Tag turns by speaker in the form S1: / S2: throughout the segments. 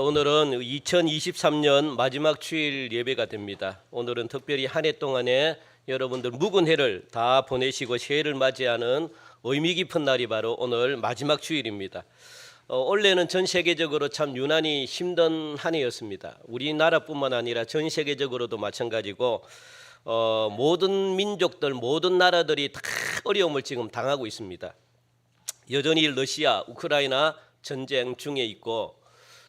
S1: 오늘은 2023년 마지막 주일 예배가 됩니다. 오늘은 특별히 한 해 동안에 여러분들 묵은 해를 다 보내시고 새해를 맞이하는 의미 깊은 날이 바로 오늘 마지막 주일입니다. 올해는 전 세계적으로 참 유난히 힘든 한 해였습니다. 우리나라뿐만 아니라 전 세계적으로도 마찬가지고 모든 민족들, 모든 나라들이 다 어려움을 지금 당하고 있습니다. 여전히 러시아, 우크라이나 전쟁 중에 있고,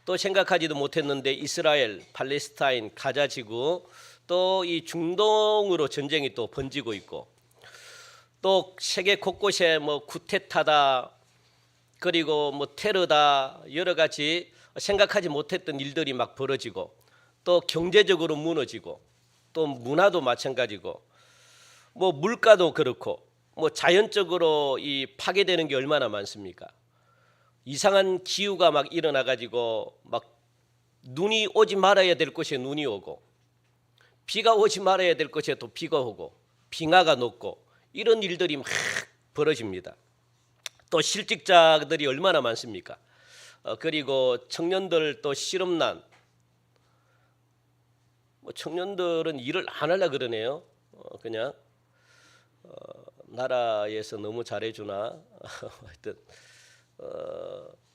S1: 또 생각하지도 못했는데 이스라엘, 팔레스타인, 가자 지구, 또 이 중동으로 전쟁이 또 번지고 있고, 또 세계 곳곳에 뭐 쿠데타다, 그리고 뭐 테러다, 여러 가지 생각하지 못했던 일들이 막 벌어지고, 또 경제적으로 무너지고, 또 문화도 마찬가지고, 뭐 물가도 그렇고, 뭐 자연적으로 이 파괴되는 게 얼마나 많습니까? 이상한 기후가 막 일어나 가지고 막 눈이 오지 말아야 될 곳에 눈이 오고, 비가 오지 말아야 될 곳에 또 비가 오고, 빙하가 녹고, 이런 일들이 막 벌어집니다. 또 실직자들이 얼마나 많습니까? 그리고 청년들 또 실업난, 뭐 청년들은 일을 안 하려 그러네요. 그냥 나라에서 너무 잘해주나 하여튼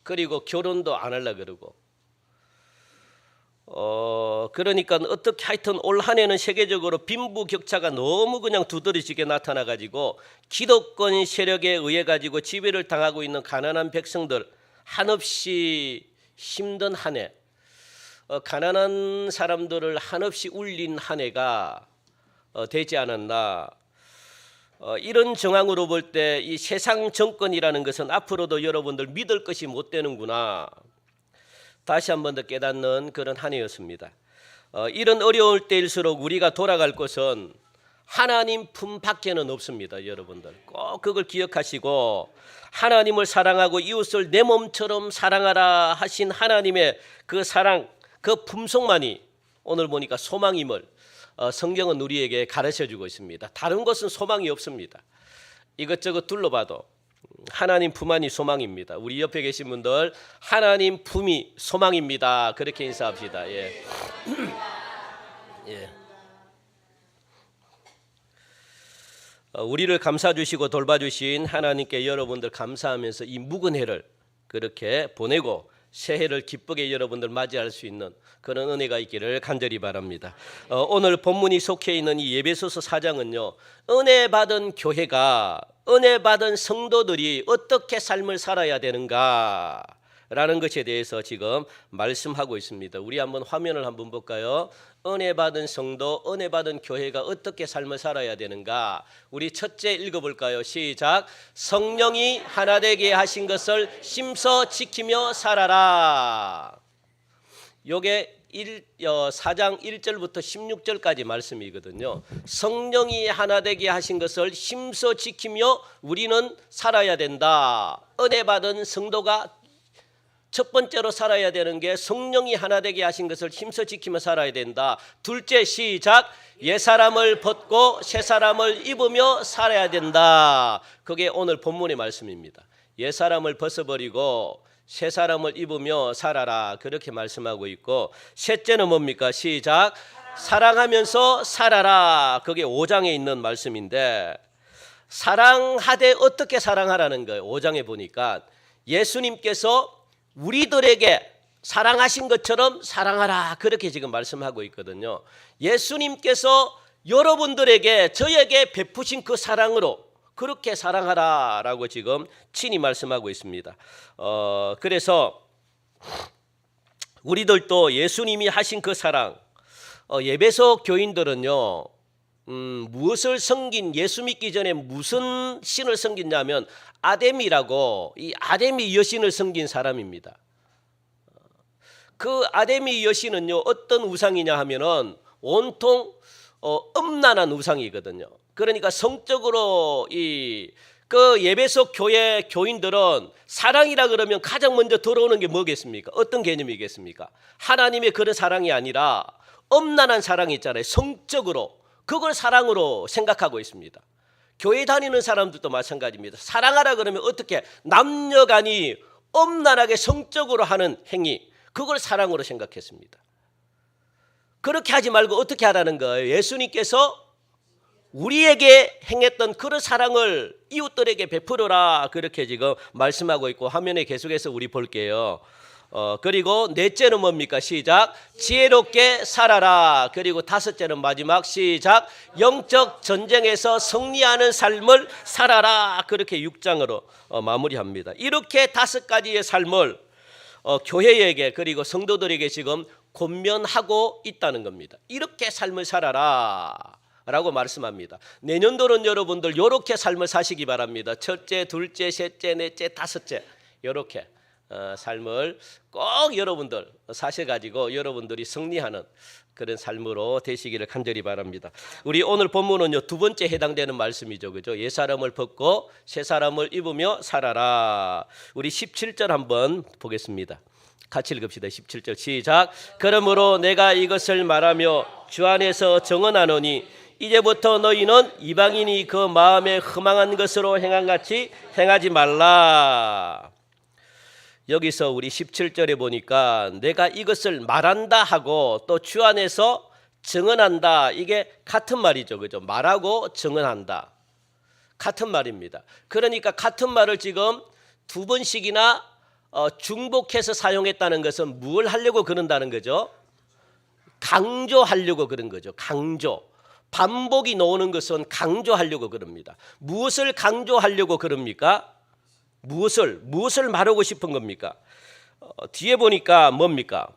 S1: 그리고 결혼도 안 하려 그러고, 그러니까 어떻게 하여튼 올 한 해는 세계적으로 빈부격차가 너무 그냥 두드러지게 나타나 가지고 기득권 세력에 의해 가지고 지배를 당하고 있는 가난한 백성들 한없이 힘든 한 해, 가난한 사람들을 한없이 울린 한 해가 되지 않았나. 이런 정황으로 볼 때 이 세상 정권이라는 것은 앞으로도 여러분들 믿을 것이 못 되는구나, 다시 한 번 더 깨닫는 그런 한 해였습니다. 이런 어려울 때일수록 우리가 돌아갈 곳은 하나님 품 밖에는 없습니다. 여러분들 꼭 그걸 기억하시고, 하나님을 사랑하고 이웃을 내 몸처럼 사랑하라 하신 하나님의 그 사랑, 그 품속만이 오늘 보니까 소망임을 성경은 우리에게 가르쳐주고 있습니다. 다른 것은 소망이 없습니다. 이것저것 둘러봐도 하나님 품 안이 소망입니다. 우리 옆에 계신 분들 하나님 품이 소망입니다. 그렇게 인사합시다. 예. 예. 우리를 감싸주시고 돌봐주신 하나님께 여러분들 감사하면서 이 묵은 해를 그렇게 보내고 새해를 기쁘게 여러분들 맞이할 수 있는 그런 은혜가 있기를 간절히 바랍니다. 오늘 본문이 속해 있는 이 에베소서 4장은요, 은혜 받은 교회가, 은혜 받은 성도들이 어떻게 삶을 살아야 되는가 라는 것에 대해서 지금 말씀하고 있습니다. 우리 한번 화면을 한번 볼까요? 은혜 받은 성도, 은혜 받은 교회가 어떻게 삶을 살아야 되는가. 우리 첫째 읽어볼까요? 시작. 성령이 하나 되게 하신 것을 심서 지키며 살아라. 요게 4장 1절부터 16절까지 말씀이거든요. 성령이 하나 되게 하신 것을 심서 지키며 우리는 살아야 된다. 은혜 받은 성도가 첫 번째로 살아야 되는 게 성령이 하나 되게 하신 것을 힘써 지키며 살아야 된다. 둘째, 시작. 옛사람을 벗고 새사람을 입으며 살아야 된다. 그게 오늘 본문의 말씀입니다. 옛사람을 벗어버리고 새사람을 입으며 살아라, 그렇게 말씀하고 있고, 셋째는 뭡니까? 시작. 사랑하면서 살아라. 그게 5장에 있는 말씀인데, 사랑하되 어떻게 사랑하라는 거예요. 5장에 보니까 예수님께서 우리들에게 사랑하신 것처럼 사랑하라, 그렇게 지금 말씀하고 있거든요. 예수님께서 여러분들에게, 저에게 베푸신 그 사랑으로 그렇게 사랑하라라고 지금 친히 말씀하고 있습니다. 그래서 우리들도 예수님이 하신 그 사랑, 에베소 교인들은요, 무엇을 섬긴, 예수 믿기 전에 무슨 신을 섬겼냐면 아데미라고, 이 아데미 여신을 섬긴 사람입니다. 그 아데미 여신은요, 어떤 우상이냐 하면은 온통 음란한 우상이거든요. 그러니까 성적으로 그 에베소 교회 교인들은 사랑이라 그러면 가장 먼저 들어오는 게 뭐겠습니까? 어떤 개념이겠습니까? 하나님의 그런 사랑이 아니라 음란한 사랑이 있잖아요. 성적으로, 그걸 사랑으로 생각하고 있습니다. 교회 다니는 사람들도 마찬가지입니다. 사랑하라 그러면 어떻게 남녀간이 음란하게 성적으로 하는 행위, 그걸 사랑으로 생각했습니다. 그렇게 하지 말고 어떻게 하라는 거예요? 예수님께서 우리에게 행했던 그런 사랑을 이웃들에게 베풀어라, 그렇게 지금 말씀하고 있고, 화면에 계속해서 우리 볼게요. 그리고 넷째는 뭡니까? 시작. 지혜롭게 살아라. 그리고 다섯째는 마지막, 시작. 영적 전쟁에서 승리하는 삶을 살아라. 그렇게 6장으로 마무리합니다. 이렇게 5가지의 삶을 교회에게, 그리고 성도들에게 지금 권면하고 있다는 겁니다. 이렇게 삶을 살아라 라고 말씀합니다. 내년도는 여러분들 이렇게 삶을 사시기 바랍니다. 첫째, 둘째, 셋째, 넷째, 다섯째, 이렇게 삶을 꼭 여러분들 사셔가지고 여러분들이 승리하는 그런 삶으로 되시기를 간절히 바랍니다. 우리 오늘 본문은요, 2번째 해당되는 말씀이죠, 그죠? 옛사람을 벗고 새 사람을 입으며 살아라. 우리 17절 한번 보겠습니다. 같이 읽읍시다. 17절 시작. 그러므로 내가 이것을 말하며 주 안에서 정언하노니 이제부터 너희는 이방인이 그 마음에 허망한 것으로 행한같이 행하지 말라. 여기서 우리 17절에 보니까 내가 이것을 말한다 하고 또 주 안에서 증언한다, 이게 같은 말이죠, 그죠? 말하고 증언한다, 같은 말입니다. 그러니까 같은 말을 지금 2번씩이나 중복해서 사용했다는 것은 뭘 하려고 그런다는 거죠? 강조하려고 그런 거죠. 강조. 반복이 나오는 것은 강조하려고 그럽니다. 무엇을 강조하려고 그럽니까? 무엇을 말하고 싶은 겁니까? 뒤에 보니까 뭡니까?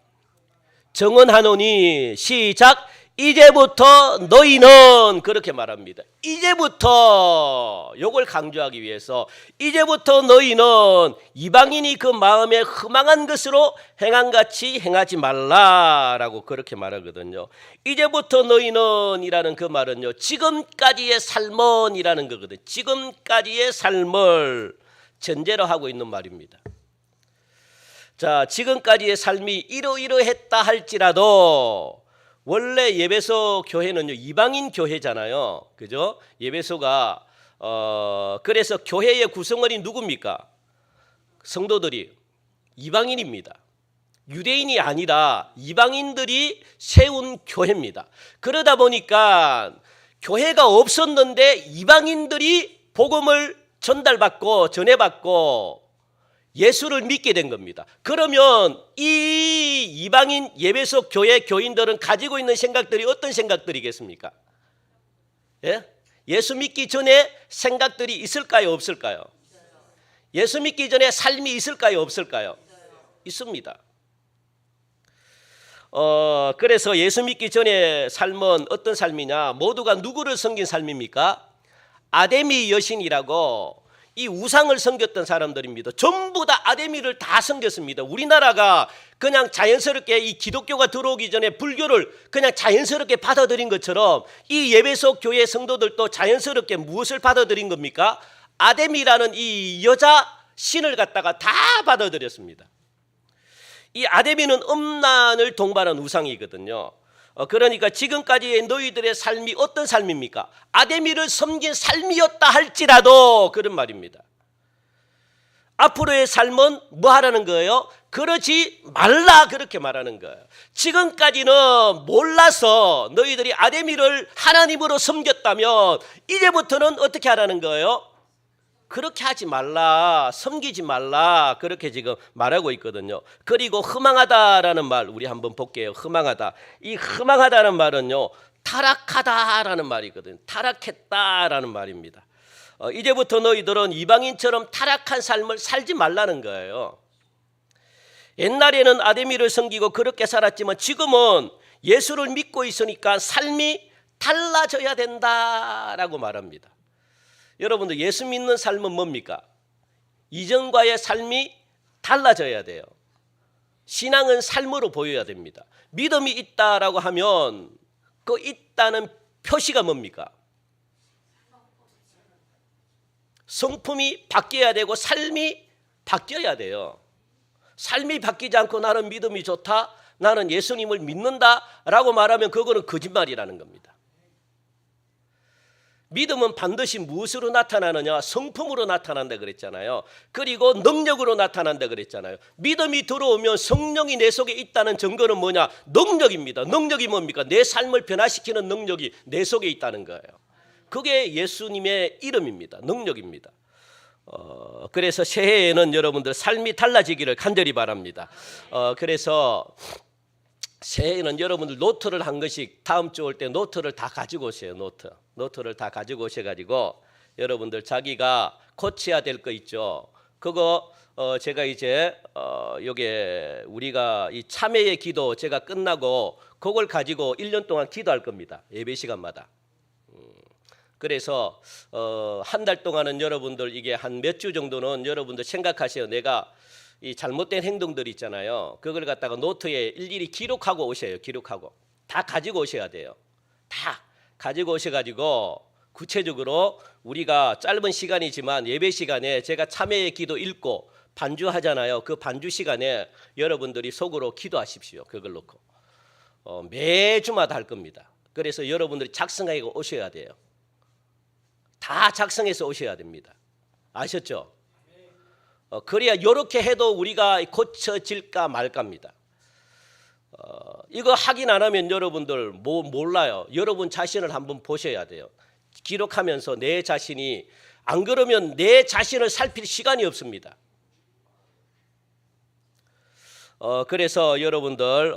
S1: 정언하노니 시작. 이제부터 너희는, 그렇게 말합니다. 이제부터, 요걸 강조하기 위해서 이제부터 너희는 이방인이 그 마음에 허망한 것으로 행한같이 행하지 말라라고 그렇게 말하거든요. 이제부터 너희는 이라는 그 말은요, 지금까지의 삶은 이라는 거거든요. 지금까지의 삶을 전제로 하고 있는 말입니다. 자, 지금까지의 삶이 이러이러했다 할지라도 원래 예배소 교회는요, 이방인 교회잖아요, 그죠? 예배소가 그래서 교회의 구성원이 누굽니까? 성도들이 이방인입니다. 유대인이 아니라 이방인들이 세운 교회입니다. 그러다 보니까 교회가 없었는데 이방인들이 복음을 전달받고 전해받고 예수를 믿게 된 겁니다. 그러면 이 이방인 예배소 교회 교인들은 가지고 있는 생각들이 어떤 생각들이겠습니까? 예? 예수 믿기 전에 생각들이 있을까요, 없을까요? 예수 믿기 전에 삶이 있을까요, 없을까요? 있습니다. 그래서 예수 믿기 전에 삶은 어떤 삶이냐? 모두가 누구를 섬긴 삶입니까? 아데미 여신이라고 이 우상을 섬겼던 사람들입니다. 전부 다 아데미를 다 섬겼습니다. 우리나라가 그냥 자연스럽게 이 기독교가 들어오기 전에 불교를 그냥 자연스럽게 받아들인 것처럼 이 예배소 교회 성도들도 자연스럽게 무엇을 받아들인 겁니까? 아데미라는 이 여자 신을 갖다가 다 받아들였습니다. 이 아데미는 음란을 동반한 우상이거든요. 그러니까 지금까지의 너희들의 삶이 어떤 삶입니까? 아데미를 섬긴 삶이었다 할지라도 그런 말입니다. 앞으로의 삶은 뭐 하라는 거예요? 그러지 말라, 그렇게 말하는 거예요. 지금까지는 몰라서 너희들이 아데미를 하나님으로 섬겼다면 이제부터는 어떻게 하라는 거예요? 그렇게 하지 말라, 섬기지 말라, 그렇게 지금 말하고 있거든요. 그리고 허망하다라는 말 우리 한번 볼게요. 허망하다. 이 허망하다는 말은요, 타락하다라는 말이거든요. 타락했다라는 말입니다. 이제부터 너희들은 이방인처럼 타락한 삶을 살지 말라는 거예요. 옛날에는 아데미를 섬기고 그렇게 살았지만 지금은 예수를 믿고 있으니까 삶이 달라져야 된다라고 말합니다. 여러분들, 예수 믿는 삶은 뭡니까? 이전과의 삶이 달라져야 돼요. 신앙은 삶으로 보여야 됩니다. 믿음이 있다라고 하면 그 있다는 표시가 뭡니까? 성품이 바뀌어야 되고 삶이 바뀌어야 돼요. 삶이 바뀌지 않고 나는 믿음이 좋다, 나는 예수님을 믿는다라고 말하면 그거는 거짓말이라는 겁니다. 믿음은 반드시 무엇으로 나타나느냐? 성품으로 나타난다 그랬잖아요. 그리고 능력으로 나타난다 그랬잖아요. 믿음이 들어오면 성령이 내 속에 있다는 증거는 뭐냐? 능력입니다. 능력이 뭡니까? 내 삶을 변화시키는 능력이 내 속에 있다는 거예요. 그게 예수님의 이름입니다. 능력입니다. 그래서 새해에는 여러분들 삶이 달라지기를 간절히 바랍니다. 그래서 새해에는 여러분들 노트를 한 것씩 다음 주 올 때 노트를 다 가지고 오세요. 노트를 다 가지고 오셔가지고 여러분들 자기가 고쳐야 될 거 있죠. 그거 제가 이제 요게 우리가 이 참회의 기도 제가 끝나고 그걸 가지고 1년 동안 기도할 겁니다. 예배 시간마다. 그래서 한 달 동안은 여러분들 이게 한 몇 주 정도는 여러분들 생각하세요. 내가 이 잘못된 행동들 있잖아요. 그걸 갖다가 노트에 일일이 기록하고 오셔요. 기록하고 다 가지고 오셔야 돼요. 다 가지고 오셔가지고 구체적으로 우리가 짧은 시간이지만 예배 시간에 제가 참회의 기도 읽고 반주하잖아요. 그 반주 시간에 여러분들이 속으로 기도하십시오. 그걸 놓고 매주마다 할 겁니다. 그래서 여러분들이 작성하고 오셔야 돼요. 다 작성해서 오셔야 됩니다. 아셨죠? 그래야 이렇게 해도 우리가 고쳐질까 말까입니다. 이거 확인 안 하면 여러분들 몰라요. 여러분 자신을 한번 보셔야 돼요. 기록하면서 내 자신이, 안 그러면 내 자신을 살필 시간이 없습니다. 그래서 여러분들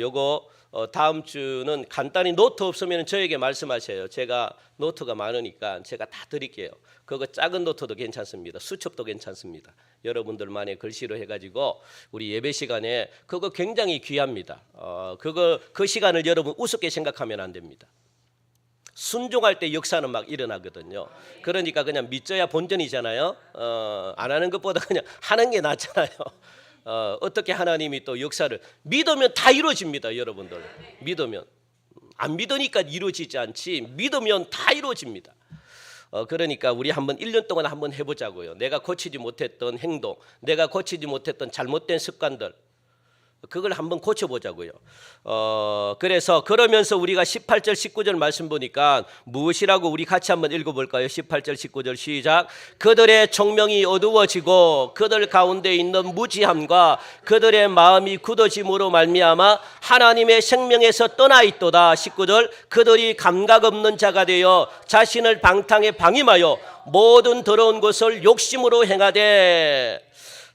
S1: 요거 다음 주는 간단히 노트 없으면 저에게 말씀하세요. 제가 노트가 많으니까 제가 다 드릴게요. 그거 작은 노트도 괜찮습니다. 수첩도 괜찮습니다. 여러분들만의 글씨로 해가지고 우리 예배 시간에 그거 굉장히 귀합니다. 그 시간을 여러분 우습게 생각하면 안 됩니다. 순종할 때 역사는 막 일어나거든요. 그러니까 그냥 믿져야 본전이잖아요. 안 하는 것보다 그냥 하는 게 낫잖아요. 어떻게 하나님이 또 역사를 믿으면 다 이루어집니다. 여러분들 믿으면, 안 믿으니까 이루어지지 않지 믿으면 다 이루어집니다. 그러니까 우리 한번 1년 동안 한번 해보자고요. 내가 고치지 못했던 행동, 내가 고치지 못했던 잘못된 습관들, 그걸 한번 고쳐보자고요. 그래서 그러면서 우리가 18절 19절 말씀 보니까 무엇이라고 우리 같이 한번 읽어볼까요? 18절 19절 시작. 그들의 총명이 어두워지고 그들 가운데 있는 무지함과 그들의 마음이 굳어짐으로 말미암아 하나님의 생명에서 떠나 있도다. 19절. 그들이 감각 없는 자가 되어 자신을 방탕에 방임하여 모든 더러운 것을 욕심으로 행하되.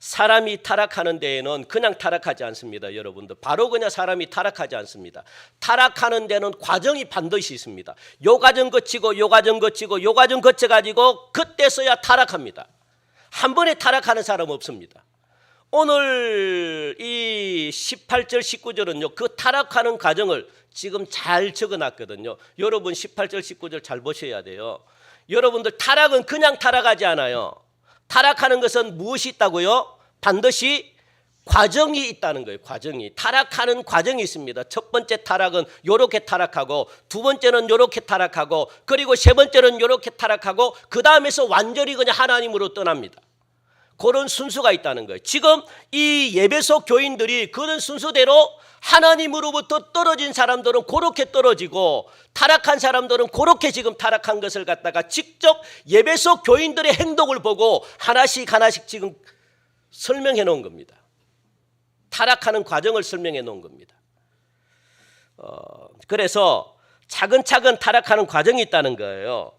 S1: 사람이 타락하는 데에는 그냥 타락하지 않습니다. 여러분들 바로 그냥 사람이 타락하지 않습니다. 타락하는 데는 과정이 반드시 있습니다. 요 과정 거치고 요 과정 거치고 요 과정 거쳐가지고 그때서야 타락합니다. 한 번에 타락하는 사람 없습니다. 오늘 이 18절 19절은요 그 타락하는 과정을 지금 잘 적어놨거든요. 여러분 18절 19절 잘 보셔야 돼요. 여러분들 타락은 그냥 타락하지 않아요. 타락하는 것은 무엇이 있다고요? 반드시 과정이 있다는 거예요. 과정이. 타락하는 과정이 있습니다. 첫 번째 타락은 요렇게 타락하고, 두 번째는 요렇게 타락하고, 그리고 세 번째는 요렇게 타락하고, 그 다음에서 완전히 그냥 하나님으로 떠납니다. 그런 순서가 있다는 거예요. 지금 이 예배소 교인들이 그런 순서대로 하나님으로부터 떨어진 사람들은 그렇게 떨어지고, 타락한 사람들은 그렇게 지금 타락한 것을 갖다가 직접 예배소 교인들의 행동을 보고 하나씩 하나씩 지금 설명해 놓은 겁니다. 타락하는 과정을 설명해 놓은 겁니다. 그래서 차근차근 타락하는 과정이 있다는 거예요.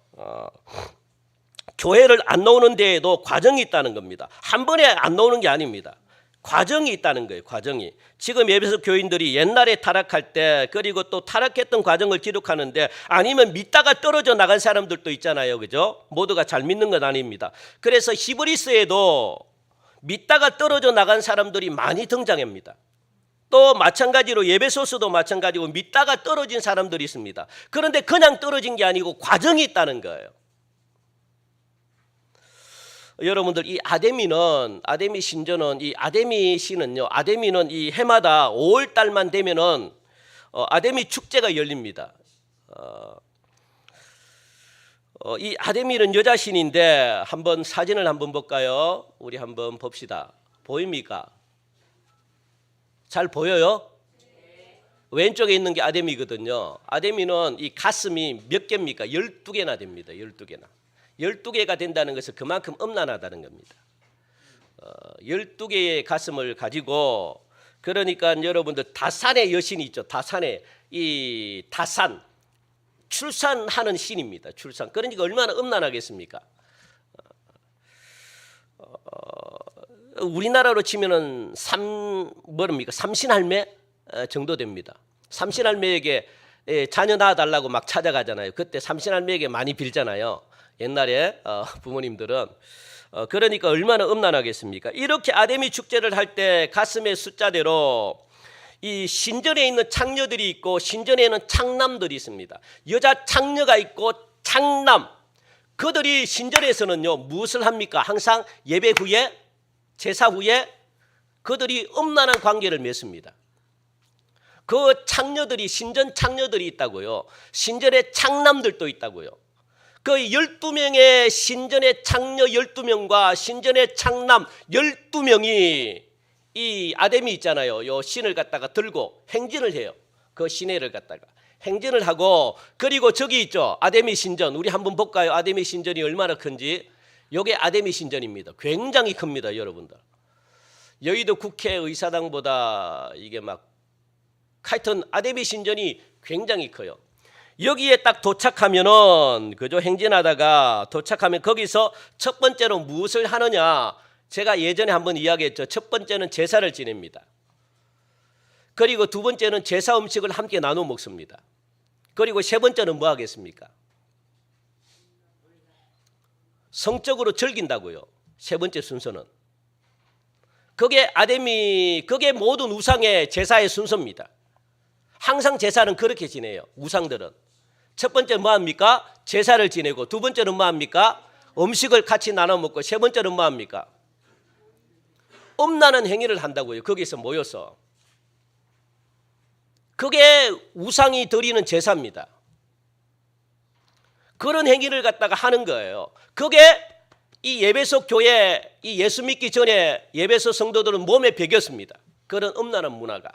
S1: 교회를 안 놓는 데에도 과정이 있다는 겁니다. 한 번에 안 놓는 게 아닙니다. 과정이 있다는 거예요. 과정이. 지금 예배소 교인들이 옛날에 타락할 때, 그리고 또 타락했던 과정을 기록하는데, 아니면 믿다가 떨어져 나간 사람들도 있잖아요. 그죠? 모두가 잘 믿는 건 아닙니다. 그래서 히브리서에도 믿다가 떨어져 나간 사람들이 많이 등장합니다. 또 마찬가지로 예배소서도 마찬가지고 믿다가 떨어진 사람들이 있습니다. 그런데 그냥 떨어진 게 아니고 과정이 있다는 거예요. 여러분들 이 아데미 신전은, 이 아데미 씨는요, 아데미는 이 해마다 5월 달만 되면은 아데미 축제가 열립니다. 이 아데미는 여자 신인데 한번 사진을 한번 볼까요? 우리 한번 봅시다. 보입니까? 잘 보여요? 왼쪽에 있는 게 아데미거든요. 아데미는 이 가슴이 몇 개입니까? 12개나 됩니다. 12개나. 12개가 된다는 것은 그만큼 음란하다는 겁니다. 12개의 가슴을 가지고, 그러니까 여러분들 다산의 여신이 있죠. 다산의 이 다산, 출산하는 신입니다. 출산. 그러니까 얼마나 음란하겠습니까? 우리나라로 치면은 삼신할매 정도 됩니다. 삼신할매에게 자녀 낳아달라고 막 찾아가잖아요. 그때 삼신할매에게 많이 빌잖아요. 옛날에 부모님들은. 그러니까 얼마나 음란하겠습니까? 이렇게 아데미 축제를 할 때 가슴의 숫자대로 이 신전에 있는 창녀들이 있고 신전에는 창남들이 있습니다. 여자 창녀가 있고 창남. 그들이 신전에서는요 무엇을 합니까? 항상 예배 후에, 제사 후에 그들이 음란한 관계를 맺습니다. 그 창녀들이, 신전 창녀들이 있다고요. 신전에 창남들도 있다고요. 그 12명의 신전의 창녀 12명과 신전의 창남 12명이 이 아데미 있잖아요. 요 신을 갖다가 들고 행진을 해요. 그 시내를 갖다가 행진을 하고, 그리고 저기 있죠. 아데미 신전. 우리 한번 볼까요? 아데미 신전이 얼마나 큰지. 요게 아데미 신전입니다. 굉장히 큽니다, 여러분들. 여의도 국회의사당보다 이게 막 하여튼 아데미 신전이 굉장히 커요. 여기에 딱 도착하면은 그저 행진하다가 도착하면 거기서 첫 번째로 무엇을 하느냐? 제가 예전에 한번 이야기했죠. 첫 번째는 제사를 지냅니다. 그리고 두 번째는 제사 음식을 함께 나눠 먹습니다. 그리고 세 번째는 뭐 하겠습니까? 성적으로 즐긴다고요. 세 번째 순서는. 그게 아데미, 그게 모든 우상의 제사의 순서입니다. 항상 제사는 그렇게 지내요. 우상들은. 첫 번째 뭐 합니까? 제사를 지내고, 두 번째는 뭐 합니까? 음식을 같이 나눠 먹고, 세 번째는 뭐 합니까? 음란한 행위를 한다고요. 거기서 모여서. 그게 우상이 드리는 제사입니다. 그런 행위를 갖다가 하는 거예요. 그게 이 예배소 교회, 이 예수 믿기 전에 예배소 성도들은 몸에 배겼습니다. 그런 음란한 문화가.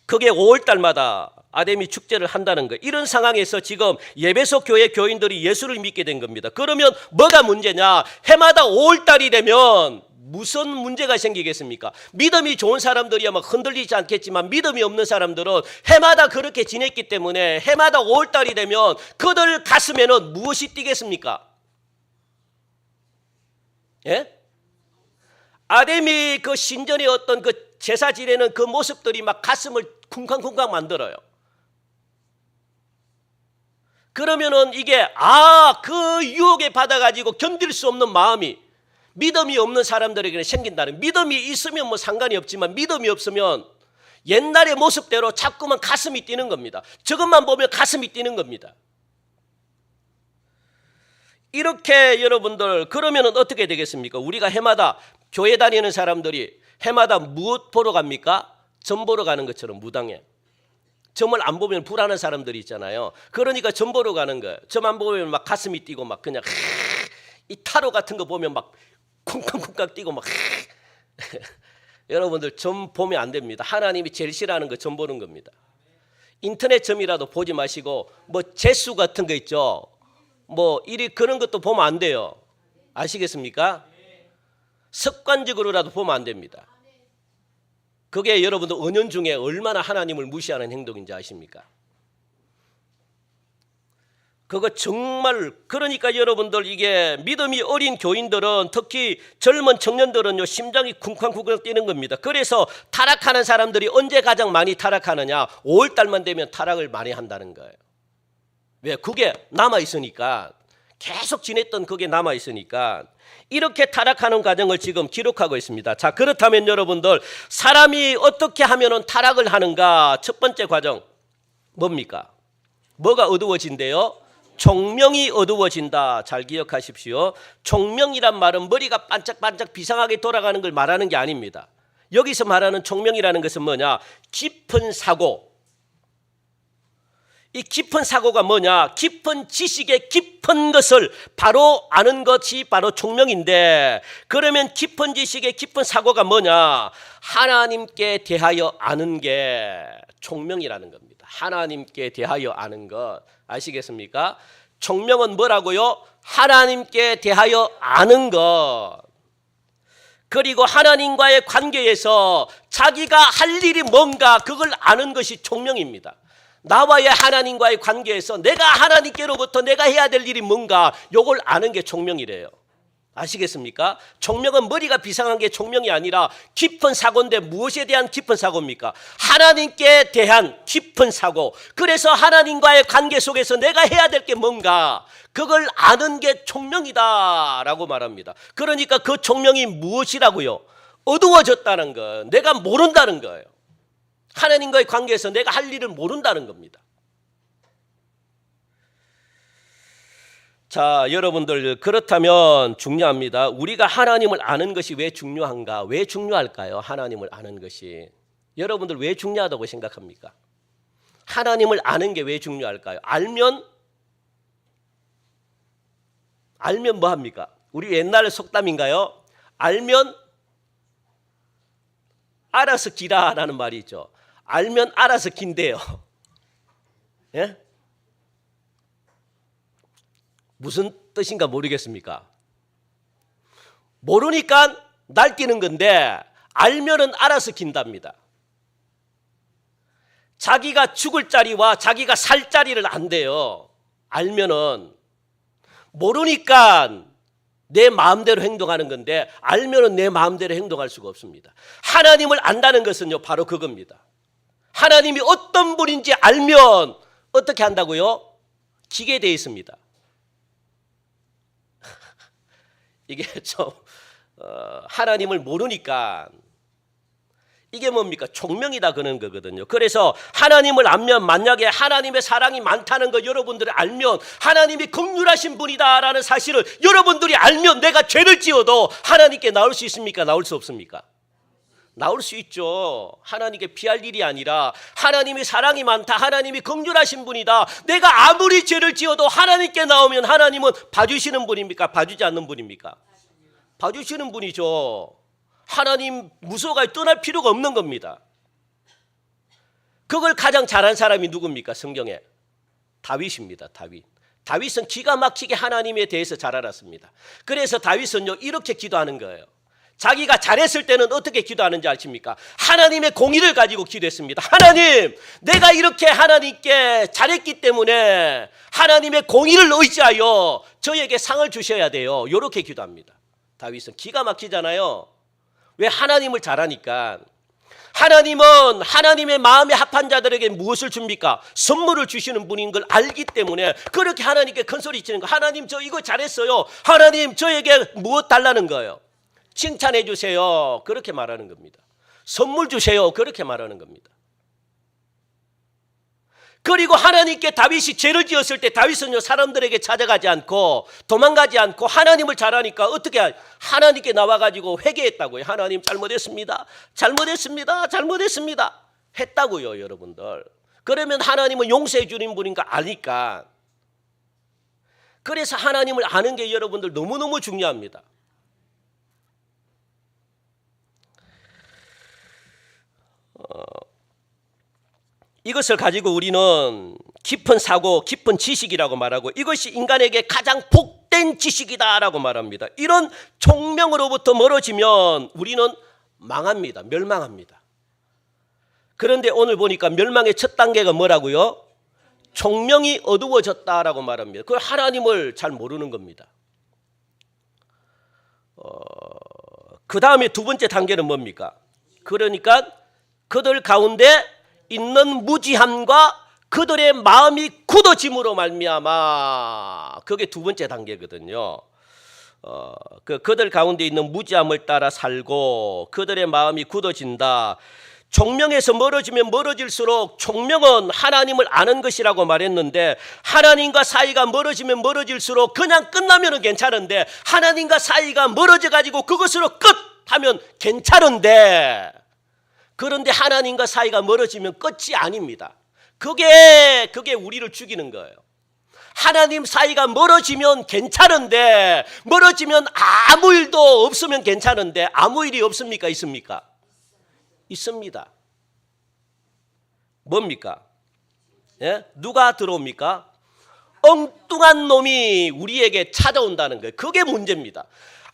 S1: 그게 5월달마다 아데미 축제를 한다는 거예요. 이런 상황에서 지금 예배소 교회 교인들이 예수를 믿게 된 겁니다. 그러면 뭐가 문제냐? 해마다 5월달이 되면 무슨 문제가 생기겠습니까? 믿음이 좋은 사람들이야 막 흔들리지 않겠지만 믿음이 없는 사람들은 해마다 그렇게 지냈기 때문에 해마다 5월달이 되면 그들 가슴에는 무엇이 뛰겠습니까? 예? 아데미 그 신전의 어떤 그 제사 지내는 그 모습들이 막 가슴을 쿵쾅쿵쾅 만들어요. 그러면은 이게 그 유혹에 받아가지고 견딜 수 없는 마음이 믿음이 없는 사람들에게 생긴다는, 믿음이 있으면 뭐 상관이 없지만 믿음이 없으면 옛날의 모습대로 자꾸만 가슴이 뛰는 겁니다. 저것만 보면 가슴이 뛰는 겁니다. 이렇게 여러분들 그러면은 어떻게 되겠습니까? 우리가 해마다 교회 다니는 사람들이 해마다 무엇 보러 갑니까? 점 보러 가는 것처럼 무당에. 점을 안 보면 불안한 사람들이 있잖아요. 그러니까 점 보러 가는 거예요. 점 안 보면 막 가슴이 뛰고 막 그냥 이 타로 같은 거 보면 막 쿵쾅쿵쾅 뛰고 막 여러분들 점 보면 안 됩니다. 하나님이 제일 싫어하는 거 점 보는 겁니다. 인터넷 점이라도 보지 마시고 뭐 재수 같은 거 있죠. 뭐 이리 그런 것도 보면 안 돼요. 아시겠습니까? 습관적으로라도 보면 안 됩니다. 그게 여러분들 은연중에 얼마나 하나님을 무시하는 행동인지 아십니까? 그거 정말, 그러니까 여러분들 이게 믿음이 어린 교인들은 특히 젊은 청년들은요 심장이 쿵쾅쿵쾅 뛰는 겁니다. 그래서 타락하는 사람들이 언제 가장 많이 타락하느냐? 5월달만 되면 타락을 많이 한다는 거예요. 왜? 그게 남아있으니까, 계속 지냈던 그게 남아있으니까 이렇게 타락하는 과정을 지금 기록하고 있습니다. 자, 그렇다면 여러분들 사람이 어떻게 하면 타락을 하는가? 첫 번째 과정 뭡니까? 뭐가 어두워진대요? 총명이 어두워진다. 잘 기억하십시오. 총명이란 말은 머리가 반짝반짝 비상하게 돌아가는 걸 말하는 게 아닙니다. 여기서 말하는 총명이라는 것은 뭐냐? 깊은 사고, 이 깊은 사고가 뭐냐? 깊은 지식의 깊은 것을 바로 아는 것이 바로 총명인데, 그러면 깊은 지식의 깊은 사고가 뭐냐? 하나님께 대하여 아는 게 총명이라는 겁니다. 하나님께 대하여 아는 것 아시겠습니까? 총명은 뭐라고요? 하나님께 대하여 아는 것. 그리고 하나님과의 관계에서 자기가 할 일이 뭔가 그걸 아는 것이 총명입니다. 나와의 하나님과의 관계에서 내가 하나님께로부터 내가 해야 될 일이 뭔가 요걸 아는 게 총명이래요. 아시겠습니까? 총명은 머리가 비상한 게 총명이 아니라 깊은 사고인데, 무엇에 대한 깊은 사고입니까? 하나님께 대한 깊은 사고. 그래서 하나님과의 관계 속에서 내가 해야 될 게 뭔가 그걸 아는 게 총명이다라고 말합니다. 그러니까 그 총명이 무엇이라고요? 어두워졌다는 거, 내가 모른다는 거예요. 하나님과의 관계에서 내가 할 일을 모른다는 겁니다. 자, 여러분들, 그렇다면 중요합니다. 우리가 하나님을 아는 것이 왜 중요한가? 왜 중요할까요? 하나님을 아는 것이. 여러분들 왜 중요하다고 생각합니까? 하나님을 아는 게 왜 중요할까요? 알면 뭐 합니까? 우리 옛날 속담인가요? 알면 알아서 기라라는 말이 있죠. 알면 알아서 긴대요. 예? 무슨 뜻인가 모르겠습니까? 모르니까 날뛰는 건데 알면은 알아서 긴답니다. 자기가 죽을 자리와 자기가 살 자리를 안대요. 알면은. 모르니까 내 마음대로 행동하는 건데 알면은 내 마음대로 행동할 수가 없습니다. 하나님을 안다는 것은요, 바로 그겁니다. 하나님이 어떤 분인지 알면 어떻게 한다고요? 기게 돼 있습니다. 이게 좀 하나님을 모르니까 이게 뭡니까? 총명이다 그런 거거든요. 그래서 하나님을 알면, 만약에 하나님의 사랑이 많다는 거 여러분들이 알면, 하나님이 긍휼하신 분이다라는 사실을 여러분들이 알면, 내가 죄를 지어도 하나님께 나올 수 있습니까? 나올 수 없습니까? 나올 수 있죠. 하나님께 피할 일이 아니라 하나님이 사랑이 많다, 하나님이 긍휼하신 분이다, 내가 아무리 죄를 지어도 하나님께 나오면 하나님은 봐주시는 분입니까? 봐주지 않는 분입니까? 봐주시는 분이죠. 하나님 무서워가 떠날 필요가 없는 겁니다. 그걸 가장 잘한 사람이 누굽니까? 성경에 다윗입니다. 다윗은 기가 막히게 하나님에 대해서 잘 알았습니다. 그래서 다윗은요, 이렇게 기도하는 거예요. 자기가 잘했을 때는 어떻게 기도하는지 아십니까? 하나님의 공의를 가지고 기도했습니다. 하나님, 내가 이렇게 하나님께 잘했기 때문에 하나님의 공의를 의지하여 저에게 상을 주셔야 돼요. 이렇게 기도합니다. 다윗은 기가 막히잖아요. 왜? 하나님을 잘하니까. 하나님은 하나님의 마음에 합한 자들에게 무엇을 줍니까? 선물을 주시는 분인 걸 알기 때문에 그렇게 하나님께 큰 소리 치는 거. 하나님, 저 이거 잘했어요. 하나님, 저에게 무엇 달라는 거예요? 칭찬해 주세요. 그렇게 말하는 겁니다. 선물 주세요. 그렇게 말하는 겁니다. 그리고 하나님께 다윗이 죄를 지었을 때 다윗은요, 사람들에게 찾아가지 않고 도망가지 않고 하나님을 잘하니까 어떻게 하나님께 나와가지고 회개했다고요. 하나님, 잘못했습니다. 했다고요, 여러분들. 그러면 하나님은 용서해 주는 분인가 아니까. 그래서 하나님을 아는 게 여러분들 너무너무 중요합니다. 이것을 가지고 우리는 깊은 사고, 깊은 지식이라고 말하고, 이것이 인간에게 가장 복된 지식이다라고 말합니다. 이런 총명으로부터 멀어지면 우리는 망합니다. 멸망합니다. 그런데 오늘 보니까 멸망의 첫 단계가 뭐라고요? 총명이 어두워졌다라고 말합니다. 그걸 하나님을 잘 모르는 겁니다. 그 다음에 두 번째 단계는 뭡니까? 그러니까 그들 가운데 있는 무지함과 그들의 마음이 굳어짐으로 말미암아, 그게 두 번째 단계거든요. 그들 가운데 있는 무지함을 따라 살고 그들의 마음이 굳어진다. 총명에서 멀어지면 멀어질수록, 총명은 하나님을 아는 것이라고 말했는데, 하나님과 사이가 멀어지면 멀어질수록 그냥 끝나면 괜찮은데, 하나님과 사이가 멀어져 가지고 그것으로 끝 하면 괜찮은데, 그런데 하나님과 사이가 멀어지면 끝이 아닙니다. 그게 우리를 죽이는 거예요. 하나님 사이가 멀어지면 괜찮은데, 멀어지면 아무 일도 없으면 괜찮은데 아무 일이 없습니까? 있습니까? 있습니다. 뭡니까? 예? 누가 들어옵니까? 엉뚱한 놈이 우리에게 찾아온다는 거예요. 그게 문제입니다.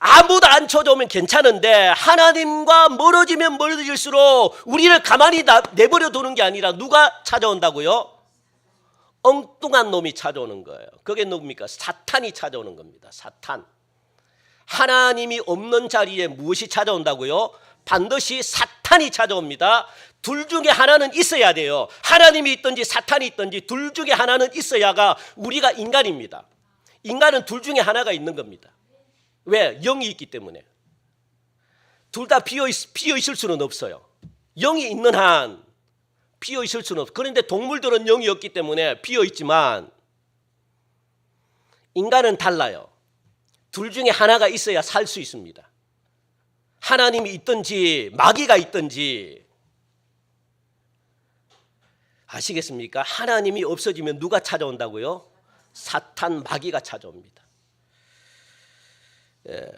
S1: 아무도 안 찾아오면 괜찮은데 하나님과 멀어지면 멀어질수록 우리를 가만히 내버려 두는 게 아니라 누가 찾아온다고요? 엉뚱한 놈이 찾아오는 거예요. 그게 누굽니까? 사탄이 찾아오는 겁니다. 사탄. 하나님이 없는 자리에 무엇이 찾아온다고요? 반드시 사탄이 찾아옵니다. 둘 중에 하나는 있어야 돼요. 하나님이 있든지 사탄이 있든지 둘 중에 하나는 있어야가 우리가 인간입니다. 인간은 둘 중에 하나가 있는 겁니다. 왜? 영이 있기 때문에. 둘 다 비어 있을 수는 없어요. 영이 있는 한 비어 있을 수는 없어요. 그런데 동물들은 영이 없기 때문에 비어 있지만 인간은 달라요. 둘 중에 하나가 있어야 살 수 있습니다. 하나님이 있든지 마귀가 있든지. 아시겠습니까? 하나님이 없어지면 누가 찾아온다고요? 사탄, 마귀가 찾아옵니다. 예.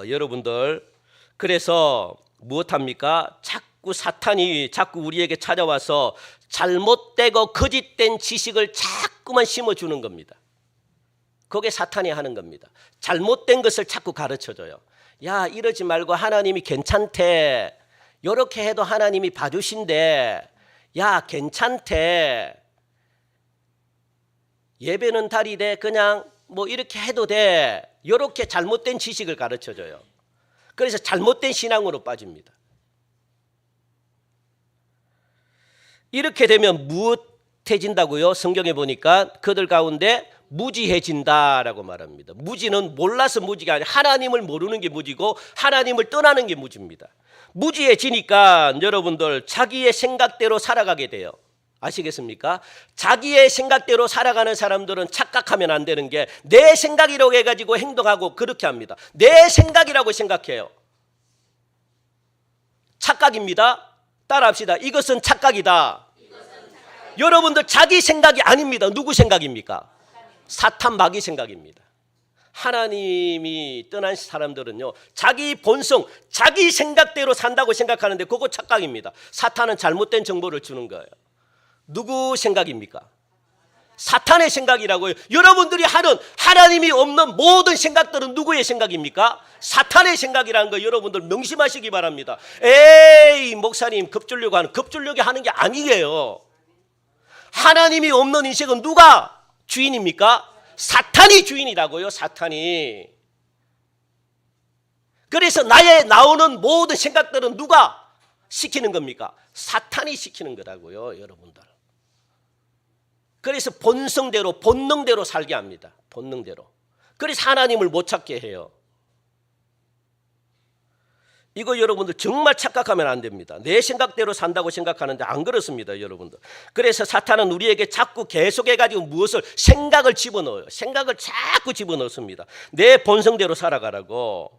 S1: 여러분들, 그래서 무엇합니까? 자꾸 우리에게 찾아와서 잘못되고 거짓된 지식을 자꾸만 심어주는 겁니다. 그게 사탄이 하는 겁니다. 잘못된 것을 자꾸 가르쳐줘요. 야, 이러지 말고 하나님이 괜찮대. 이렇게 해도 하나님이 봐주신대. 야, 괜찮대. 예배는 달이돼. 그냥 뭐 이렇게 해도 돼. 이렇게 잘못된 지식을 가르쳐줘요. 그래서 잘못된 신앙으로 빠집니다. 이렇게 되면 무엇해진다고요? 성경에 보니까 그들 가운데 무지해진다라고 말합니다. 무지는 몰라서 무지가 아니라 하나님을 모르는 게 무지고 하나님을 떠나는 게 무지입니다. 무지해지니까 여러분들 자기의 생각대로 살아가게 돼요. 아시겠습니까? 자기의 생각대로 살아가는 사람들은 착각하면 안 되는 게 내 생각이라고 해가지고 행동하고 그렇게 합니다. 내 생각이라고 생각해요. 착각입니다. 따라합시다. 이것은 착각이다. 여러분들 자기 생각이 아닙니다. 누구 생각입니까? 사탄, 마귀 생각입니다. 하나님이 떠난 사람들은요, 자기 본성, 자기 생각대로 산다고 생각하는데 그거 착각입니다. 사탄은 잘못된 정보를 주는 거예요. 누구 생각입니까? 사탄의 생각이라고요. 여러분들이 하는 하나님이 없는 모든 생각들은 누구의 생각입니까? 사탄의 생각이라는 거 여러분들 명심하시기 바랍니다. 에이, 목사님 급줄력이 하는 게 아니에요. 하나님이 없는 인생은 누가 주인입니까? 사탄이 주인이라고요. 사탄이. 그래서 나오는 모든 생각들은 누가 시키는 겁니까? 사탄이 시키는 거라고요, 여러분들. 그래서 본성대로, 본능대로 살게 합니다. 본능대로. 그래서 하나님을 못 찾게 해요. 이거 여러분들 정말 착각하면 안 됩니다. 내 생각대로 산다고 생각하는데 안 그렇습니다, 여러분들. 그래서 사탄은 우리에게 자꾸 계속해가지고 무엇을 생각을 집어넣어요. 생각을 자꾸 집어넣습니다. 내 본성대로 살아가라고.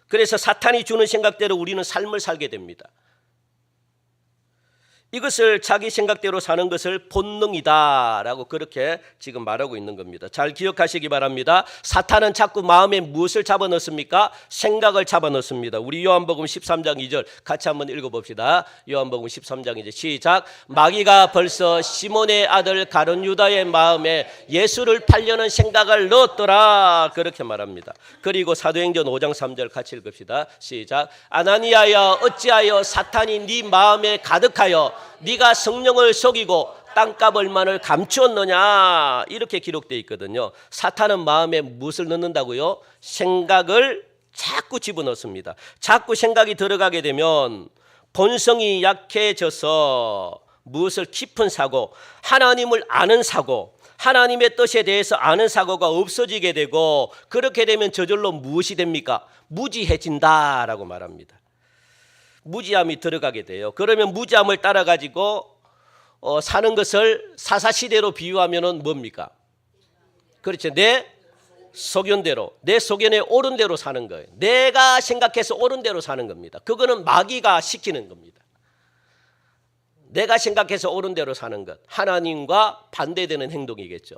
S1: 그래서 사탄이 주는 생각대로 우리는 삶을 살게 됩니다. 이것을 자기 생각대로 사는 것을 본능이다라고 그렇게 지금 말하고 있는 겁니다. 잘 기억하시기 바랍니다. 사탄은 자꾸 마음에 무엇을 잡아넣습니까? 생각을 잡아넣습니다. 우리 요한복음 13장 2절 같이 한번 읽어봅시다. 요한복음 13장 2절 시작. 마귀가 벌써 시몬의 아들 가룟 유다의 마음에 예수를 팔려는 생각을 넣었더라, 그렇게 말합니다. 그리고 사도행전 5장 3절 같이 읽읍시다. 시작. 아나니아야, 어찌하여 사탄이 네 마음에 가득하여 네가 성령을 속이고 땅값 얼마를 감추었느냐, 이렇게 기록되어 있거든요. 사탄은 마음에 무엇을 넣는다고요? 생각을 자꾸 집어넣습니다. 자꾸 생각이 들어가게 되면 본성이 약해져서 무엇을 깊은 사고, 하나님을 아는 사고, 하나님의 뜻에 대해서 아는 사고가 없어지게 되고, 그렇게 되면 저절로 무엇이 됩니까? 무지해진다라고 말합니다. 무지함이 들어가게 돼요. 그러면 무지함을 따라가지고 사는 것을 사사시대로 비유하면은 뭡니까? 그렇죠. 내 소견대로, 내 소견에 옳은 대로 사는 거예요. 내가 생각해서 옳은 대로 사는 겁니다. 그거는 마귀가 시키는 겁니다. 내가 생각해서 옳은 대로 사는 것, 하나님과 반대되는 행동이겠죠.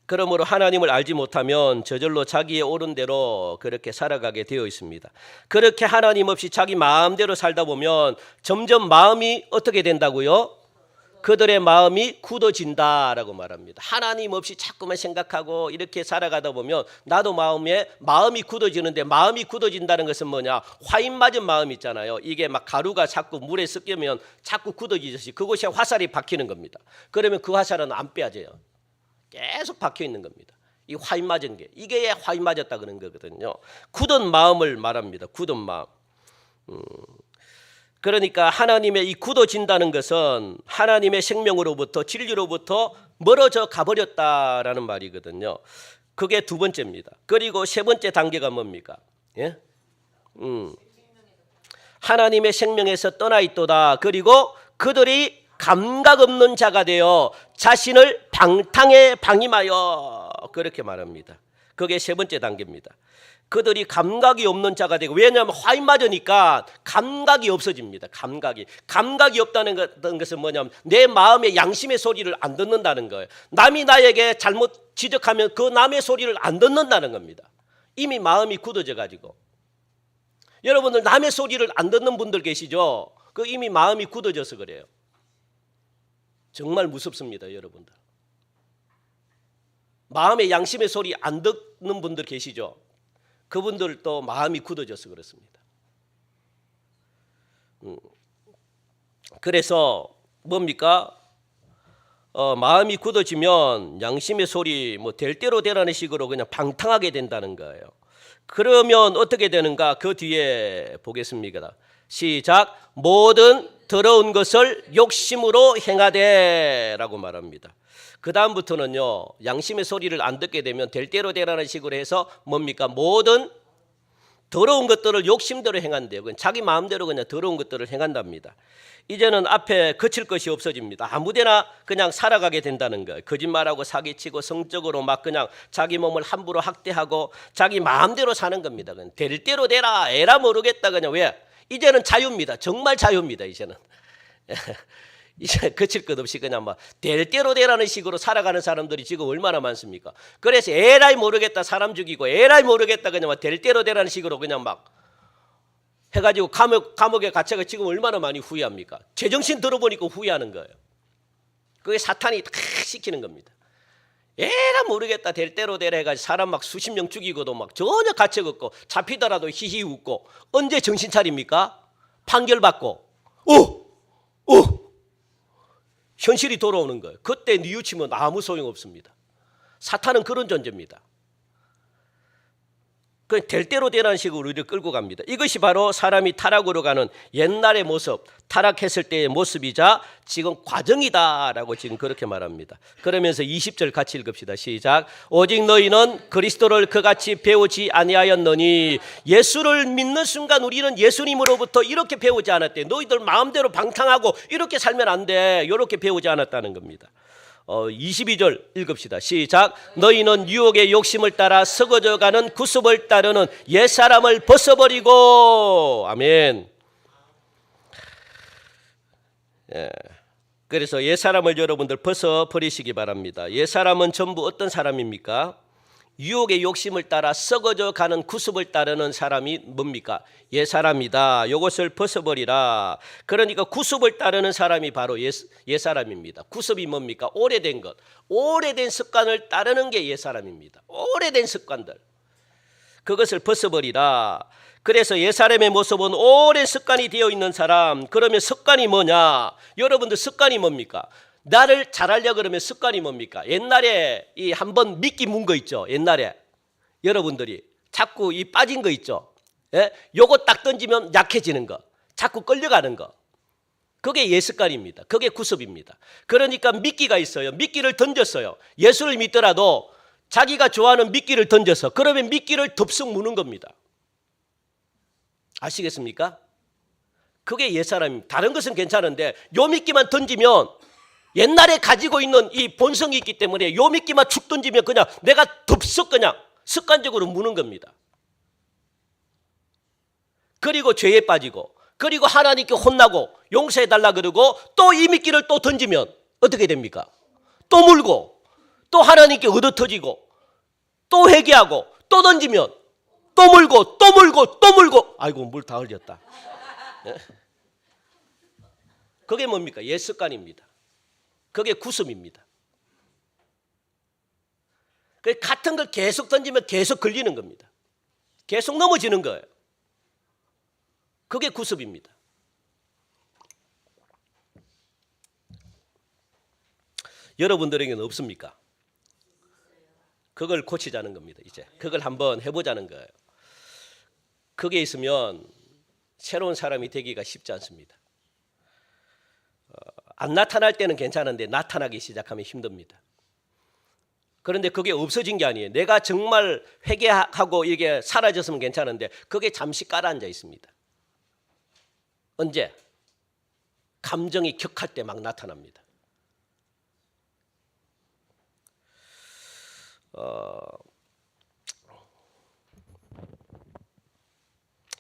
S1: 그러므로 하나님을 알지 못하면 저절로 자기의 옳은 대로 그렇게 살아가게 되어 있습니다. 그렇게 하나님 없이 자기 마음대로 살다 보면 점점 마음이 어떻게 된다고요? 그들의 마음이 굳어진다라고 말합니다. 하나님 없이 자꾸만 생각하고 이렇게 살아가다 보면 나도 마음이 굳어지는데, 마음이 굳어진다는 것은 뭐냐? 화인 맞은 마음 있잖아요. 이게 막 가루가 자꾸 물에 섞이면 자꾸 굳어지듯이 그곳에 화살이 박히는 겁니다. 그러면 그 화살은 안 빼앗겨요. 계속 박혀 있는 겁니다. 이 화인 맞은 게, 이게 화인 맞았다 그런 거거든요. 굳은 마음을 말합니다. 굳은 마음. 그러니까 하나님의 이 굳어진다는 것은 하나님의 생명으로부터, 진리로부터 멀어져 가버렸다라는 말이거든요. 그게 두 번째입니다. 그리고 세 번째 단계가 뭡니까? 예? 하나님의 생명에서 떠나 있도다. 그리고 그들이 감각 없는 자가 되어 자신을 방탕에 방임하여, 그렇게 말합니다. 그게 세 번째 단계입니다. 그들이 감각이 없는 자가 되고, 왜냐하면 화인 맞으니까 감각이 없어집니다. 감각이 없다는 것은 뭐냐면 내 마음의 양심의 소리를 안 듣는다는 거예요. 남이 나에게 잘못 지적하면 그 남의 소리를 안 듣는다는 겁니다. 이미 마음이 굳어져 가지고. 여러분들 남의 소리를 안 듣는 분들 계시죠? 그 이미 마음이 굳어져서 그래요. 정말 무섭습니다, 여러분들. 마음의 양심의 소리 안 듣는 분들 계시죠? 그분들도 마음이 굳어져서 그렇습니다. 그래서 뭡니까? 마음이 굳어지면 양심의 소리 될 대로 되라는 식으로 그냥 방탕하게 된다는 거예요. 그러면 어떻게 되는가? 그 뒤에 보겠습니다. 시작. 모든 더러운 것을 욕심으로 행하되 라고 말합니다. 그 다음부터는요, 양심의 소리를 안 듣게 되면 될 대로 되라는 식으로 해서 뭡니까? 모든 더러운 것들을 욕심대로 행한대요. 그냥 자기 마음대로 그냥 더러운 것들을 행한답니다. 이제는 앞에 거칠 것이 없어집니다. 아무데나 그냥 살아가게 된다는 거예요. 거짓말하고 사기치고 성적으로 막 그냥 자기 몸을 함부로 학대하고 자기 마음대로 사는 겁니다. 그냥 될 대로 되라, 에라 모르겠다. 그냥 왜? 이제는 자유입니다. 정말 자유입니다. 이제는. 이제 거칠 것 없이 그냥 막 될 대로 되라는 식으로 살아가는 사람들이 지금 얼마나 많습니까? 그래서 에라이 모르겠다 사람 죽이고, 에라이 모르겠다 그냥 막 될 대로 되라는 식으로 그냥 막 해가지고 감옥에 갇혀가 지금 얼마나 많이 후회합니까? 제정신 들어보니까 후회하는 거예요. 그게 사탄이 탁 시키는 겁니다. 에라 모르겠다 될 대로 되라 해가지고 사람 막 수십 명 죽이고도 막 전혀 가책 없고, 잡히더라도 히히 웃고, 언제 정신 차립니까? 판결받고 현실이 돌아오는 거예요. 그때 뉘우치면 아무 소용없습니다. 사탄은 그런 존재입니다. 그 될 대로 되라는 식으로 우리를 끌고 갑니다. 이것이 바로 사람이 타락으로 가는 옛날의 모습, 타락했을 때의 모습이자 지금 과정이다라고 지금 그렇게 말합니다. 그러면서 20절 같이 읽읍시다. 시작. 오직 너희는 그리스도를 그같이 배우지 아니하였느니. 예수를 믿는 순간 우리는 예수님으로부터 이렇게 배우지 않았대. 너희들 마음대로 방탕하고 이렇게 살면 안 돼. 이렇게 배우지 않았다는 겁니다. 22절 읽읍시다. 시작. 너희는 유혹의 욕심을 따라 썩어져가는 구습을 따르는 옛사람을 벗어버리고. 아멘. 예. 그래서 옛사람을 여러분들 벗어버리시기 바랍니다. 옛사람은 전부 어떤 사람입니까? 유혹의 욕심을 따라 썩어져 가는 구습을 따르는 사람이 뭡니까? 옛사람이다. 이것을 벗어버리라. 그러니까 구습을 따르는 사람이 바로 옛사람입니다. 구습이 뭡니까? 오래된 것, 오래된 습관을 따르는 게 옛사람입니다. 오래된 습관들, 그것을 벗어버리라. 그래서 옛사람의 모습은 오랜 습관이 되어 있는 사람. 그러면 습관이 뭐냐? 여러분들 습관이 뭡니까? 나를 잘하려고 그러면 습관이 뭡니까? 옛날에 이 한번 미끼 문 거 있죠. 옛날에 여러분들이 자꾸 이 빠진 거 있죠. 예? 요거 딱 던지면 약해지는 거, 자꾸 끌려가는 거. 그게 옛 습관입니다. 그게 구습입니다. 그러니까 미끼가 있어요. 미끼를 던졌어요. 예수를 믿더라도 자기가 좋아하는 미끼를 던져서, 그러면 미끼를 덥석 무는 겁니다. 아시겠습니까? 그게 옛사람입니다. 다른 것은 괜찮은데 요 미끼만 던지면, 옛날에 가지고 있는 이 본성이 있기 때문에 요 미끼만 축 던지면 그냥 내가 덥석 그냥 습관적으로 무는 겁니다. 그리고 죄에 빠지고, 그리고 하나님께 혼나고 용서해달라 그러고 또 이 미끼를 또 던지면 어떻게 됩니까? 또 물고 또 하나님께 얻어터지고 또 회개하고 또 던지면 또 물고 또 물고 또 물고, 아이고 물 다 흘렸다. 그게 뭡니까? 옛 습관입니다. 그게 구습입니다. 같은 걸 계속 던지면 계속 걸리는 겁니다. 계속 넘어지는 거예요. 그게 구습입니다. 여러분들에게는 없습니까? 그걸 고치자는 겁니다. 이제 그걸 한번 해보자는 거예요. 그게 있으면 새로운 사람이 되기가 쉽지 않습니다. 안 나타날 때는 괜찮은데 나타나기 시작하면 힘듭니다. 그런데 그게 없어진 게 아니에요. 내가 정말 회개하고 이게 사라졌으면 괜찮은데 그게 잠시 깔아앉아 있습니다. 언제? 감정이 격할 때 막 나타납니다.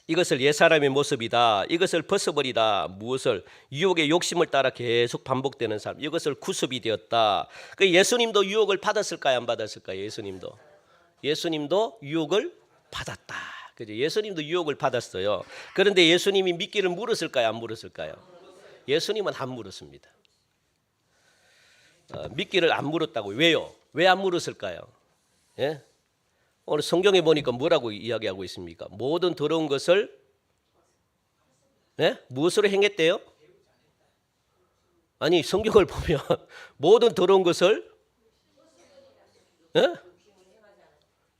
S1: 이것을 옛사람의 모습이다. 이것을 벗어버리다. 무엇을? 유혹의 욕심을 따라 계속 반복되는 삶. 이것을 구습이 되었다. 예수님도 유혹을 받았을까요? 안 받았을까요? 예수님도 유혹을 받았다. 그죠? 예수님도 유혹을 받았어요. 그런데 예수님이 미끼를 물었을까요? 안 물었을까요? 예수님은 안 물었습니다. 미끼를 안 물었다고. 왜요? 왜 안 물었을까요? 예? 오늘 성경에 보니까 뭐라고 이야기하고 있습니까? 모든 더러운 것을 무엇으로 행했대요? 아니 성경을 보면 모든 더러운 것을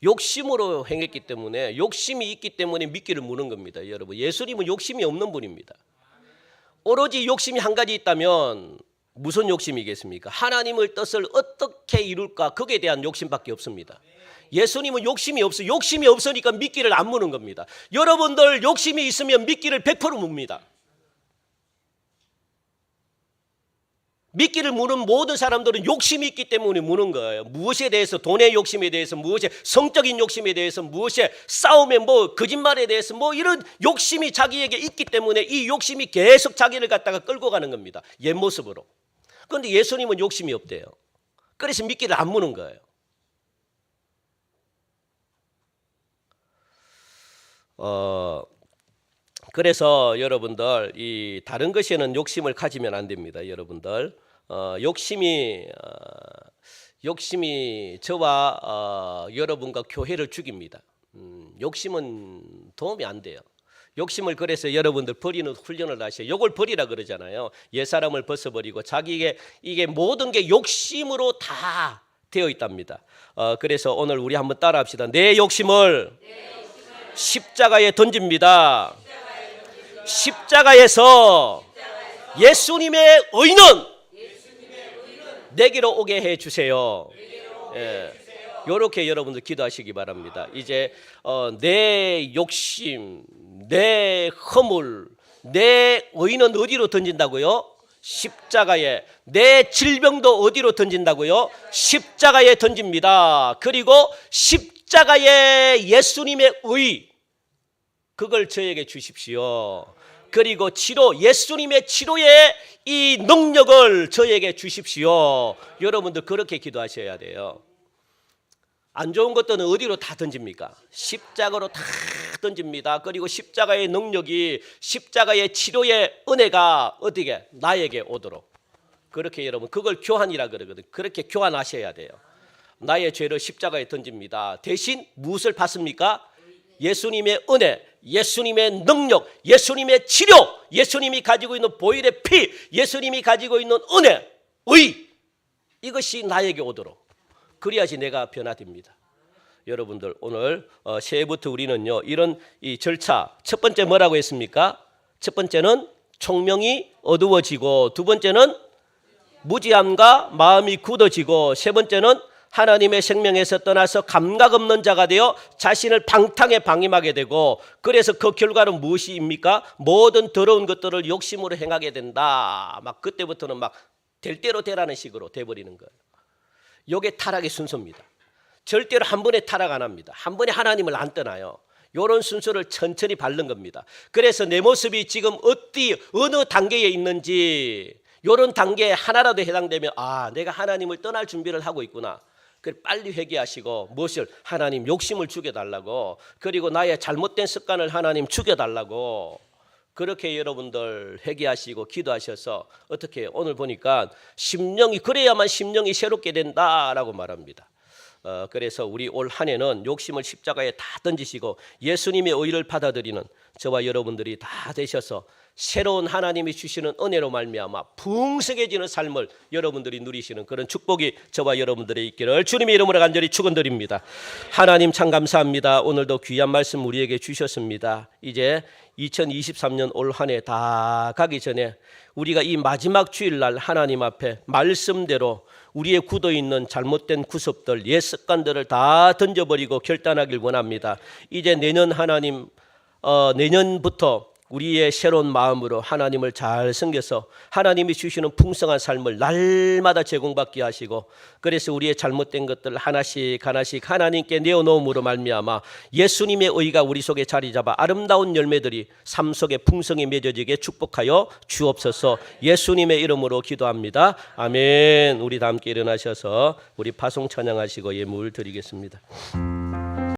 S1: 욕심으로 행했기 때문에, 욕심이 있기 때문에 미끼를 무는 겁니다. 여러분, 예수님은 욕심이 없는 분입니다. 오로지 욕심이 한 가지 있다면 무슨 욕심이겠습니까? 하나님의 뜻을 어떻게 이룰까, 거기에 대한 욕심밖에 없습니다. 예수님은 욕심이 없어요. 욕심이 없으니까 미끼를 안 무는 겁니다. 여러분들 욕심이 있으면 미끼를 100% 뭅니다. 미끼를 무는 모든 사람들은 욕심이 있기 때문에 무는 거예요. 무엇에 대해서, 돈의 욕심에 대해서, 무엇에 성적인 욕심에 대해서, 무엇에 싸움에 거짓말에 대해서 이런 욕심이 자기에게 있기 때문에 이 욕심이 계속 자기를 갖다가 끌고 가는 겁니다. 옛 모습으로. 그런데 예수님은 욕심이 없대요. 그래서 미끼를 안 무는 거예요. 그래서 여러분들 이 다른 것에는 욕심을 가지면 안 됩니다. 여러분들 욕심이 저와 여러분과 교회를 죽입니다. 욕심은 도움이 안 돼요. 욕심을 그래서 여러분들 버리는 훈련을 하셔요. 이걸 버리라 그러잖아요. 옛사람을 벗어버리고 자기에게 이게 모든 게 욕심으로 다 되어 있답니다. 그래서 오늘 우리 한번 따라합시다. 내 욕심을 십자가에 던집니다. 십자가에서 예수님의 의는 내게로 오게 해주세요. 이렇게 여러분들 기도하시기 바랍니다. 이제 내 욕심, 내 허물, 내 의는 어디로 던진다고요? 십자가에. 내 질병도 어디로 던진다고요? 십자가에 던집니다. 그리고 십자가에 예수님의 의, 그걸 저에게 주십시오. 그리고 치료, 예수님의 치료의 이 능력을 저에게 주십시오. 여러분들 그렇게 기도하셔야 돼요. 안 좋은 것들은 어디로 다 던집니까? 십자가로 다 던집니다. 그리고 십자가의 능력이, 십자가의 치료의 은혜가 어떻게 나에게 오도록, 그렇게 여러분, 그걸 교환이라 그러거든요. 그렇게 교환하셔야 돼요. 나의 죄를 십자가에 던집니다. 대신 무엇을 받습니까? 예수님의 은혜, 예수님의 능력, 예수님의 치료, 예수님이 가지고 있는 보혈의 피, 예수님이 가지고 있는 은혜, 의, 이것이 나에게 오도록, 그래야지 내가 변화됩니다. 여러분들 오늘 새해부터 우리는요 이런 이 절차, 첫 번째 뭐라고 했습니까? 첫 번째는 총명이 어두워지고, 두 번째는 무지함과 마음이 굳어지고, 세 번째는 하나님의 생명에서 떠나서 감각 없는 자가 되어 자신을 방탕에 방임하게 되고, 그래서 그 결과는 무엇입니까? 모든 더러운 것들을 욕심으로 행하게 된다. 막 그때부터는 막 될 대로 되라는 식으로 돼버리는 거예요. 이게 타락의 순서입니다. 절대로 한 번에 타락 안 합니다. 한 번에 하나님을 안 떠나요. 이런 순서를 천천히 밟는 겁니다. 그래서 내 모습이 지금 어느 단계에 있는지 이런 단계에 하나라도 해당되면 내가 하나님을 떠날 준비를 하고 있구나. 빨리 회개하시고 무엇을 하나님 욕심을 죽여달라고, 그리고 나의 잘못된 습관을 하나님 죽여달라고, 그렇게 여러분들 회개하시고 기도하셔서 어떻게 해요? 오늘 보니까 심령이, 그래야만 심령이 새롭게 된다라고 말합니다. 그래서 우리 올 한 해는 욕심을 십자가에 다 던지시고 예수님의 의를 받아들이는 저와 여러분들이 다 되셔서 새로운 하나님이 주시는 은혜로 말미암아 풍성해지는 삶을 여러분들이 누리시는 그런 축복이 저와 여러분들의 있기를 주님의 이름으로 간절히 축원드립니다. 하나님 참 감사합니다. 오늘도 귀한 말씀 우리에게 주셨습니다. 이제 2023년 올 한 해 다 가기 전에 우리가 이 마지막 주일날 하나님 앞에 말씀대로 우리의 굳어있는 잘못된 구습들, 옛 습관들을 다 던져버리고 결단하길 원합니다. 이제 내년 내년부터 우리의 새로운 마음으로 하나님을 잘 섬겨서 하나님이 주시는 풍성한 삶을 날마다 제공받게 하시고, 그래서 우리의 잘못된 것들 하나씩 하나님께 내어놓음으로 말미암아 예수님의 의가 우리 속에 자리 잡아 아름다운 열매들이 삶 속에 풍성히 맺어지게 축복하여 주옵소서. 예수님의 이름으로 기도합니다. 아멘. 우리 다 함께 일어나셔서 우리 파송 찬양하시고 예물 드리겠습니다.